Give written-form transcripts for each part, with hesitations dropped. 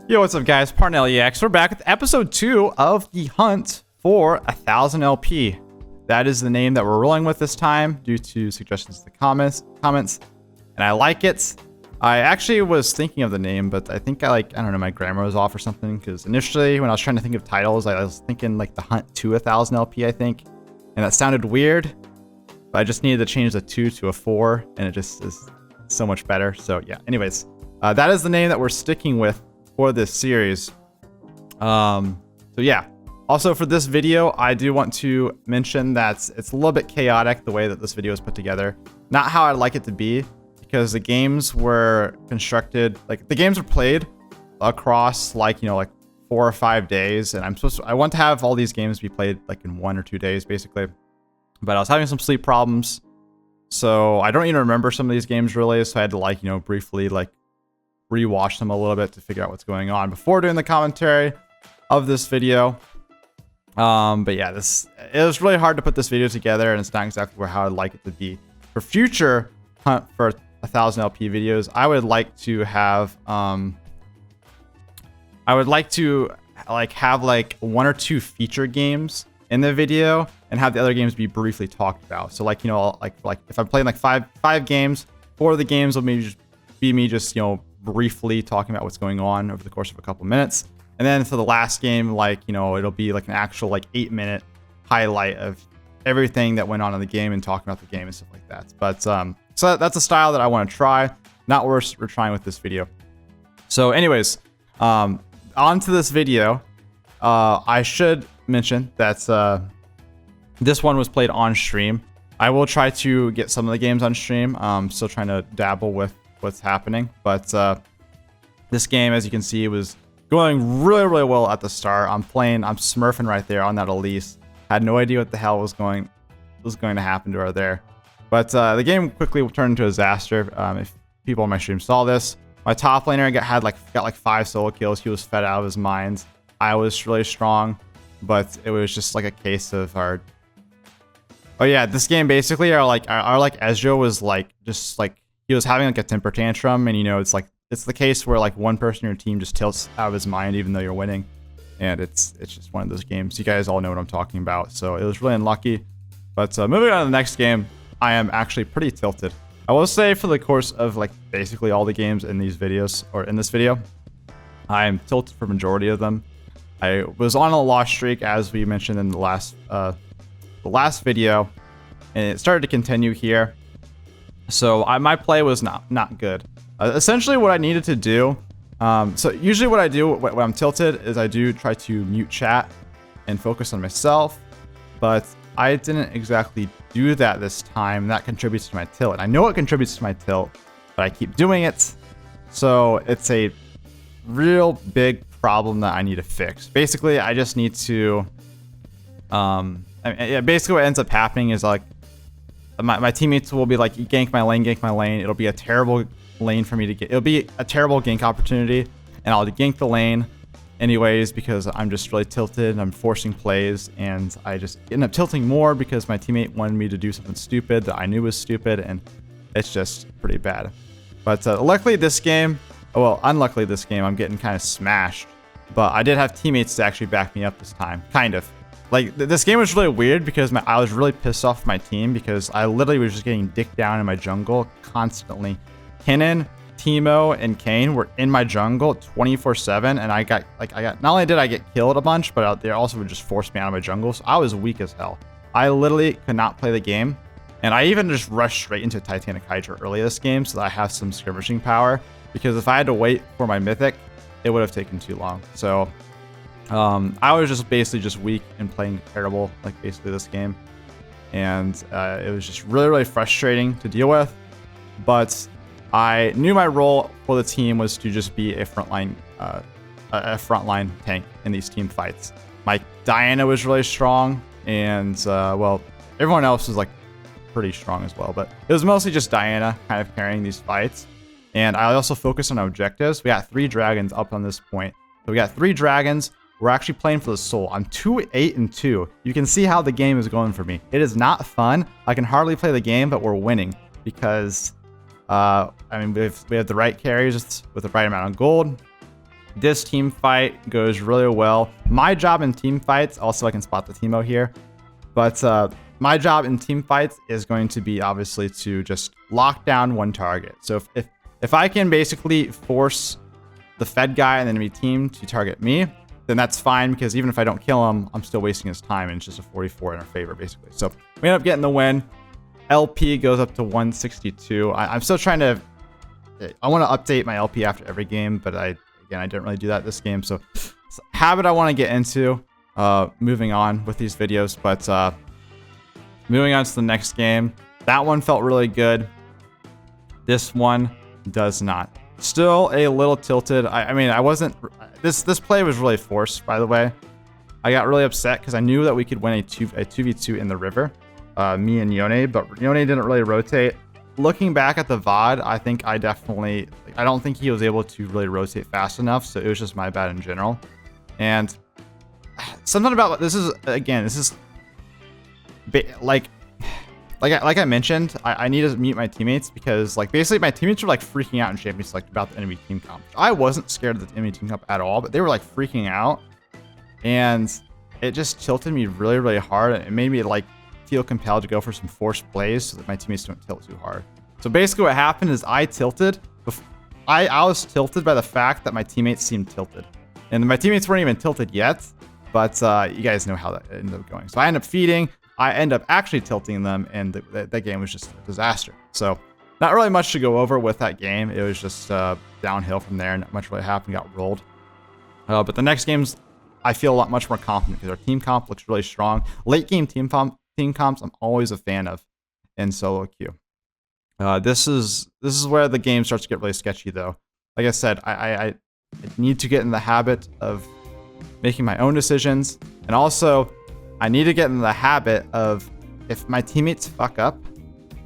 Yo, what's up guys? Parnellyx. We're back with episode 2 of the hunt for 1000 LP. That is the name that we're rolling with this time due to suggestions in the comments, and I like it. I actually was thinking of the name, but I think I don't know, my grammar was off or something, because initially when I was trying to think of titles, I was thinking like the hunt to 1000 LP, I think, and that sounded weird, but I just needed to change the 2 to a 4, and it just is so much better. So yeah, anyways, that is the name that we're sticking with for this series. So yeah, also for this video, I do want to mention that it's a little bit chaotic the way that this video is put together. Not how I'd like it to be, because the games were constructed, like the games were played across like 4 or 5 days, and I want to have all these games be played like in 1 or 2 days basically. But I was having some sleep problems, so I don't even remember some of these games really, so I had to briefly rewatch them a little bit to figure out what's going on before doing the commentary of this video. But yeah, it was really hard to put this video together, and it's not exactly how I'd like it to be. For future hunt for 1000 LP videos, I would like to have have 1 or 2 feature games in the video and have the other games be briefly talked about. So like if I'm playing like five games, 4 of the games will maybe just be me just briefly talking about what's going on over the course of a couple minutes, and then for the last game, it'll be like an actual 8-minute highlight of everything that went on in the game and talking about the game and stuff like that. But so that's a style that I want to try. Not worse, we're trying with this video. So anyways, on to this video. I should mention that this one was played on stream. I will try to get some of the games on stream. Still trying to dabble with what's happening, but this game, as you can see, was going really well at the start. I'm smurfing right there on that Elise. Had no idea what the hell was going to happen to her there, but the game quickly turned into a disaster. If people on my stream saw this, my top laner got like 5 solo kills. He was fed out of his mind. I was really strong, but it was just like a case of our. Oh yeah, this game basically our Ezreal was he was having a temper tantrum, and it's the case where one person in your team just tilts out of his mind even though you're winning, and it's just one of those games. You guys all know what I'm talking about, so it was really unlucky. But moving on to the next game, I am actually pretty tilted. I will say for the course of basically all the games in these videos, or in this video, I am tilted for majority of them. I was on a loss streak, as we mentioned in the last video, and it started to continue here. So my play was not good. Essentially what I needed to do, so usually what I do when I'm tilted is I do try to mute chat and focus on myself, but I didn't exactly do that this time. That contributes to my tilt, and I know it contributes to my tilt, but I keep doing it. So it's a real big problem that I need to fix. Basically, I just need to, basically what ends up happening is my teammates will be gank my lane. It'll be a terrible lane for me to get. It'll be a terrible gank opportunity, and I'll gank the lane anyways because I'm just really tilted and I'm forcing plays, and I just end up tilting more because my teammate wanted me to do something stupid that I knew was stupid, and it's just pretty bad. But luckily this game, unluckily this game, I'm getting kind of smashed, but I did have teammates to actually back me up this time, kind of. This game was really weird because I was really pissed off my team because I literally was just getting dicked down in my jungle constantly. Kennen, Teemo, and Kane were in my jungle 24/7, and I got not only did I get killed a bunch, but they also would just force me out of my jungle, so I was weak as hell. I literally could not play the game, and I even just rushed straight into Titanic Hydra early this game so that I have some skirmishing power, because if I had to wait for my mythic, it would have taken too long. So I was just basically just weak and playing terrible, basically this game, and it was just really frustrating to deal with. But I knew my role for the team was to just be a frontline tank in these team fights. My Diana was really strong, and everyone else was pretty strong as well, but it was mostly just Diana kind of carrying these fights. And I also focused on objectives. We got 3 dragons up on this point, so we got 3 dragons. We're actually playing for the soul. I'm 2-8-2. You can see how the game is going for me. It is not fun. I can hardly play the game, but we're winning because we have the right carries with the right amount of gold. This team fight goes really well. My job in team fights, also I can spot the Teemo here, but my job in team fights is going to be obviously to just lock down one target. So if I can basically force the Fed guy and the enemy team to target me, then that's fine, because even if I don't kill him, I'm still wasting his time, and it's just a 44 in our favor, basically. So we end up getting the win. LP goes up to 162. I'm still trying to... I want to update my LP after every game, but I didn't really do that this game. So habit I want to get into moving on with these videos, but moving on to the next game. That one felt really good. This one does not. Still a little tilted. I mean, I wasn't... This play was really forced, by the way. I got really upset because I knew that we could win a 2v2 in the river, me and Yone, but Yone didn't really rotate. Looking back at the VOD, I think I don't think he was able to really rotate fast enough, so it was just my bad in general. And something about this is, again, this is like I mentioned, I need to mute my teammates, because like basically my teammates were like freaking out in Champion Select about the enemy team comp. I wasn't scared of the enemy team comp at all, but they were like freaking out, and it just tilted me really, really hard. It made me like feel compelled to go for some forced plays so that my teammates don't tilt too hard. So basically what happened is I tilted. I was tilted by the fact that my teammates seemed tilted, and my teammates weren't even tilted yet, but you guys know how that ended up going. So I ended up feeding. I end up actually tilting them, and that game was just a disaster. So not really much to go over with that game. It was just downhill from there. Not much really happened. Got rolled. But the next games, I feel a lot much more confident because our team comp looks really strong. Late game team comps, I'm always a fan of in solo queue. This is where the game starts to get really sketchy, though. Like I said, I need to get in the habit of making my own decisions, and also I need to get in the habit of, if my teammates fuck up,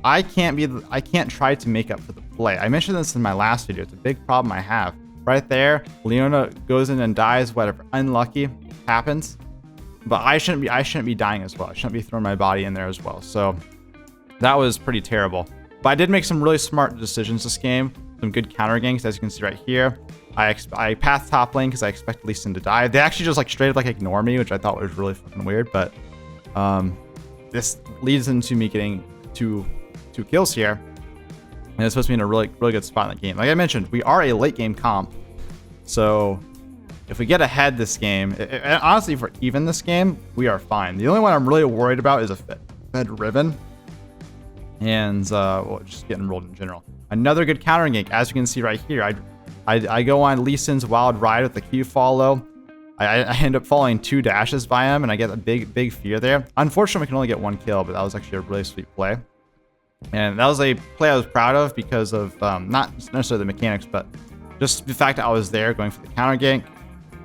I can't try to make up for the play. I mentioned this in my last video. It's a big problem I have. Right there, Leona goes in and dies, whatever. Unlucky, happens. But I shouldn't be dying as well. I shouldn't be throwing my body in there as well. So that was pretty terrible. But I did make some really smart decisions this game. Some good counter ganks, as you can see right here. I path top lane because I expected Lee Sin to die. They actually just like straight up like ignore me, which I thought was really fucking weird. But this leads into me getting two kills here, and it's supposed to be in a really good spot in the game. Like I mentioned, we are a late game comp, so if we get ahead this game, and honestly, if we're even this game, we are fine. The only one I'm really worried about is a Fed Riven, and well, just getting rolled in general. Another good counter gank, as you can see right here. I go on Lee Sin's wild ride with the Q follow. I end up following 2 dashes by him, and I get a big fear there. Unfortunately, we can only get 1 kill, but that was actually a really sweet play. And that was a play I was proud of because of not necessarily the mechanics, but just the fact that I was there going for the counter gank.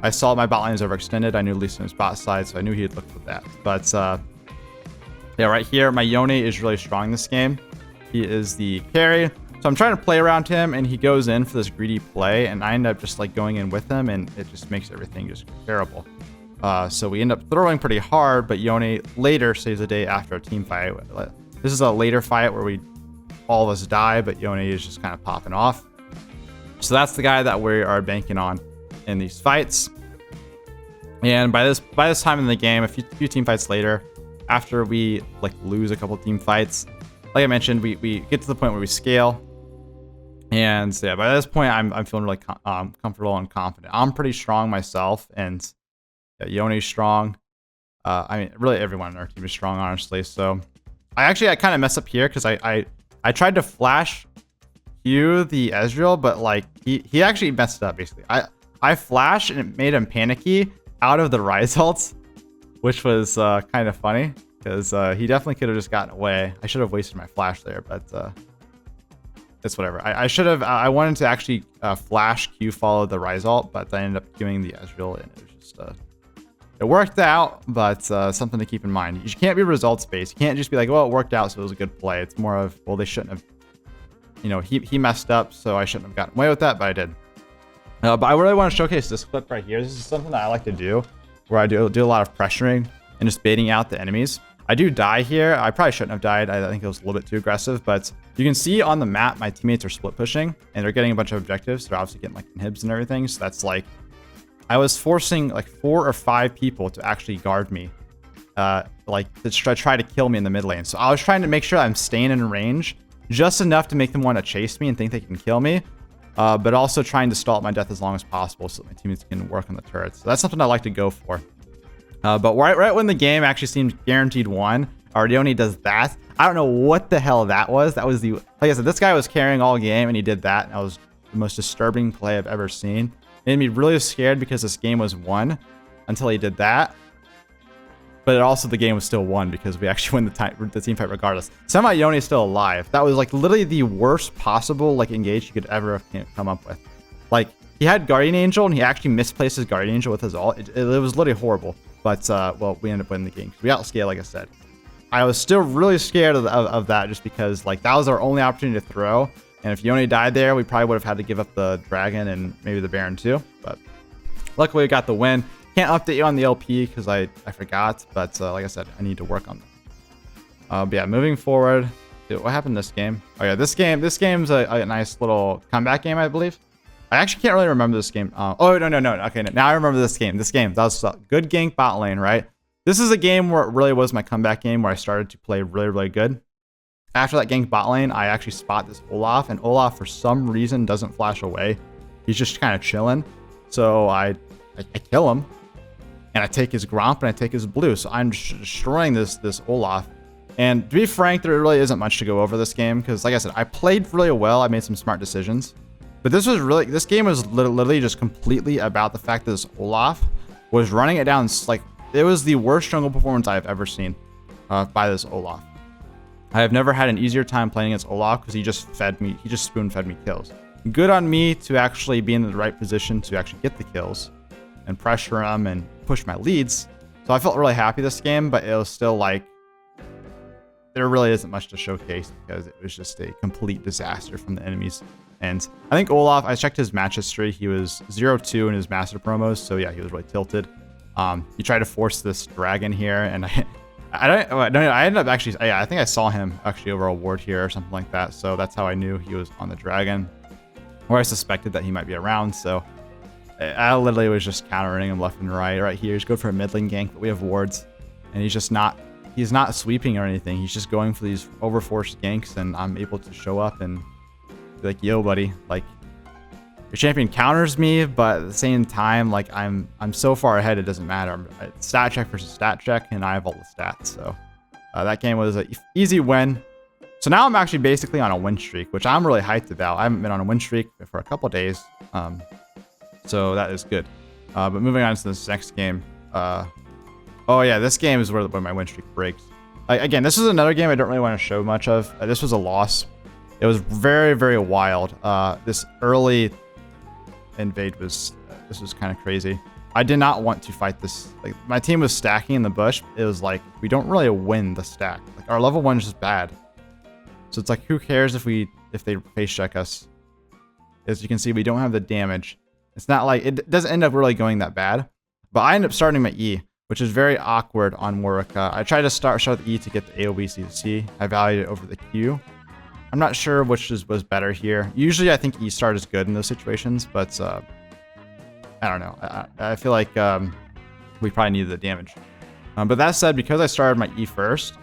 I saw my bot line was overextended. I knew Lee Sin was bot side, so I knew he'd look for that. But yeah, right here, my Yone is really strong this game. He is the carry. So I'm trying to play around him, and he goes in for this greedy play, and I end up just like going in with him, and it just makes everything just terrible. So we end up throwing pretty hard, but Yone later saves the day after a team fight. This is a later fight where all of us die, but Yone is just kind of popping off. So that's the guy that we are banking on in these fights. And by this time in the game, a few team fights later, after we like lose a couple team fights, like I mentioned, we get to the point where we scale. And yeah, by this point, I'm feeling really comfortable and confident. I'm pretty strong myself, and yeah, Yone's strong. I mean, really everyone on our team is strong, honestly. So I kind of messed up here because I tried to flash Q the Ezreal, but like he actually messed up basically. I flashed and it made him panicky out of the Rise ults, which was kind of funny because he definitely could have just gotten away. I should have wasted my flash there, but it's whatever. I should have. I wanted to actually flash Q follow the Rise ult, but I ended up queuing the Ezreal, and it was just it worked out, but something to keep in mind. You can't be results based. You can't just be like, well, it worked out, so it was a good play. It's more of, well, they shouldn't have. You know, he messed up, so I shouldn't have gotten away with that, but I did. But I really want to showcase this clip right here. This is something that I like to do, where I do a lot of pressuring and just baiting out the enemies. I do die here. I probably shouldn't have died. I think it was a little bit too aggressive, but you can see on the map, my teammates are split pushing, and they're getting a bunch of objectives. They're obviously getting like inhibs and everything, so that's like I was forcing like 4 or 5 people to actually guard me, like to try to kill me in the mid lane. So I was trying to make sure I'm staying in range just enough to make them want to chase me and think they can kill me, but also trying to stall my death as long as possible so that my teammates can work on the turrets. So that's something I like to go for. But right when the game actually seemed guaranteed won, Ardioni does that. I don't know what the hell that was. That was like I said, this guy was carrying all game and he did that. And that was the most disturbing play I've ever seen. It made me really scared because this game was won until he did that. But also the game was still won because we actually win the team fight regardless. Somehow Yoni is still alive. That was like literally the worst possible like engage you could ever have come up with. Like he had Guardian Angel and he actually misplaced his Guardian Angel with his ult. It was literally horrible. But well, we ended up winning the game. We outscaled, like I said. I was still really scared of that just because like that was our only opportunity to throw. And if Yoni died there, we probably would have had to give up the Dragon and maybe the Baron too. But luckily we got the win. Can't update you on the LP because I forgot. But like I said, I need to work on them. But yeah, moving forward. Dude, what happened this game? Oh yeah, this game's a nice little comeback game, I believe. I actually can't really remember this game. Oh, no. Okay, now I remember this game. That was a good gank bot lane, right? This is a game where it really was my comeback game where I started to play really, really good. After that gank bot lane, I actually spot this Olaf, and Olaf, for some reason, doesn't flash away. He's just kind of chilling. So I kill him, and I take his Gromp, and I take his blue. So I'm destroying this Olaf. And to be frank, there really isn't much to go over this game, because like I said, I played really well. I made some smart decisions. But this game was literally just completely about the fact that this Olaf was running it down. Like, it was the worst jungle performance I've ever seen by this Olaf. I have never had an easier time playing against Olaf because he just spoon fed me kills. Good on me to actually be in the right position to actually get the kills and pressure him and push my leads. So I felt really happy this game, but it was still like, there really isn't much to showcase because it was just a complete disaster from the enemies. And I think Olaf, I checked his match history. He was 0-2 in his master promos. So yeah, he was really tilted. He tried to force this dragon here, and I ended up actually, yeah, I think I saw him actually over a ward here or something like that. So that's how I knew he was on the dragon, or I suspected that he might be around. So I literally was just countering him left and right. Right here, he's good for a mid lane gank, but we have wards, and he's not sweeping or anything. He's just going for these overforced ganks, and I'm able to show up and be like, yo, buddy, like, your champion counters me, but at the same time, like, I'm so far ahead, it doesn't matter. It's stat check versus stat check, and I have all the stats. So that game was an easy win. So now I'm actually basically on a win streak, which I'm really hyped about. I haven't been on a win streak for a couple days, so that is good. But moving on to this next game. Oh yeah, this game is where my win streak breaks. Again, this is another game I don't really want to show much of. This was a loss. It was very, very wild. This early invade was kind of crazy. I did not want to fight this. Like, my team was stacking in the bush. It was like, we don't really win the stack. Like, our level 1 is just bad. So it's like, who cares if they face check us? As you can see, we don't have the damage. It's not like, it doesn't end up really going that bad. But I end up starting my E, which is very awkward on Warwick. I tried to start with E to get the AoE CC. I valued it over the Q. I'm not sure which was better here. Usually I think E start is good in those situations, but I don't know. I feel like we probably needed the damage. But that said, because I started my E first,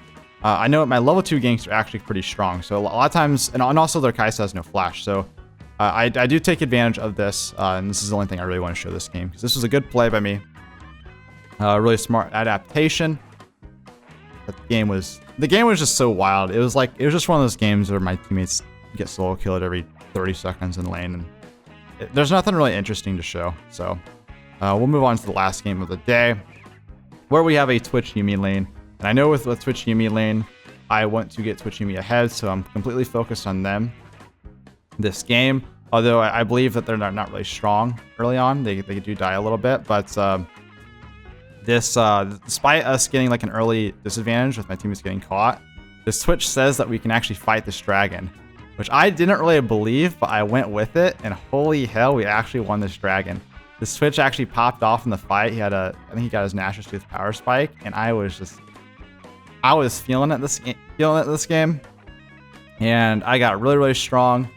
I know my level 2 ganks are actually pretty strong. So a lot of times, and also their Kai'Sa has no flash. So I do take advantage of this, and this is the only thing I really want to show this game, because this was a good play by me. Really smart adaptation. But the game was just so wild. It was just one of those games where my teammates get solo killed every 30 seconds in lane, and there's nothing really interesting to show. So we'll move on to the last game of the day, where we have a Twitch Yuumi lane. And I know with Twitch Yuumi lane, I want to get Twitch Yuumi ahead, so I'm completely focused on them this game. Although I believe that they're not really strong early on. They do die a little bit, but despite us getting like an early disadvantage with my teammates getting caught, this Twitch says that we can actually fight this dragon, which I didn't really believe, but I went with it, and holy hell, we actually won this dragon. This Twitch actually popped off in the fight. I think he got his Nashor's Tooth power spike, and I was feeling it this game, and I got really, really strong.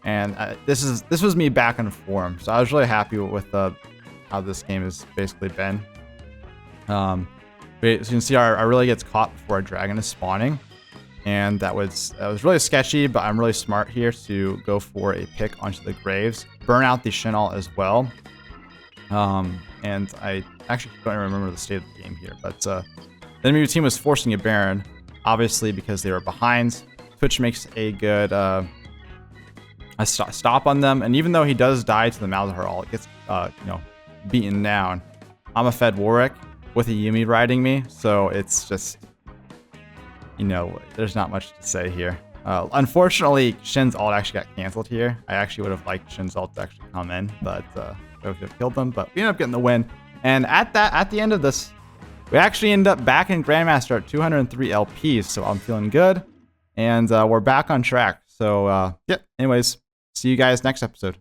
And this was me back in form, so I was really happy with how this game has basically been. But as you can see, our really gets caught before our dragon is spawning. And that was really sketchy, but I'm really smart here to go for a pick onto the graves. Burn out the Shinal as well. And I actually don't remember the state of the game here, but the enemy team was forcing a Baron, obviously because they were behind. Twitch makes a good stop on them, and even though he does die to the Malzahar, it gets beaten down. I'm a fed Warwick with a Yuumi riding me, so it's just there's not much to say here. Unfortunately, Shin's ult actually got canceled here. I actually would have liked Shin's ult to actually come in, but we could have killed them. But we ended up getting the win. And at the end of this, we actually end up back in Grandmaster at 203 LPs. So I'm feeling good, and we're back on track. So yeah. Anyways, see you guys next episode.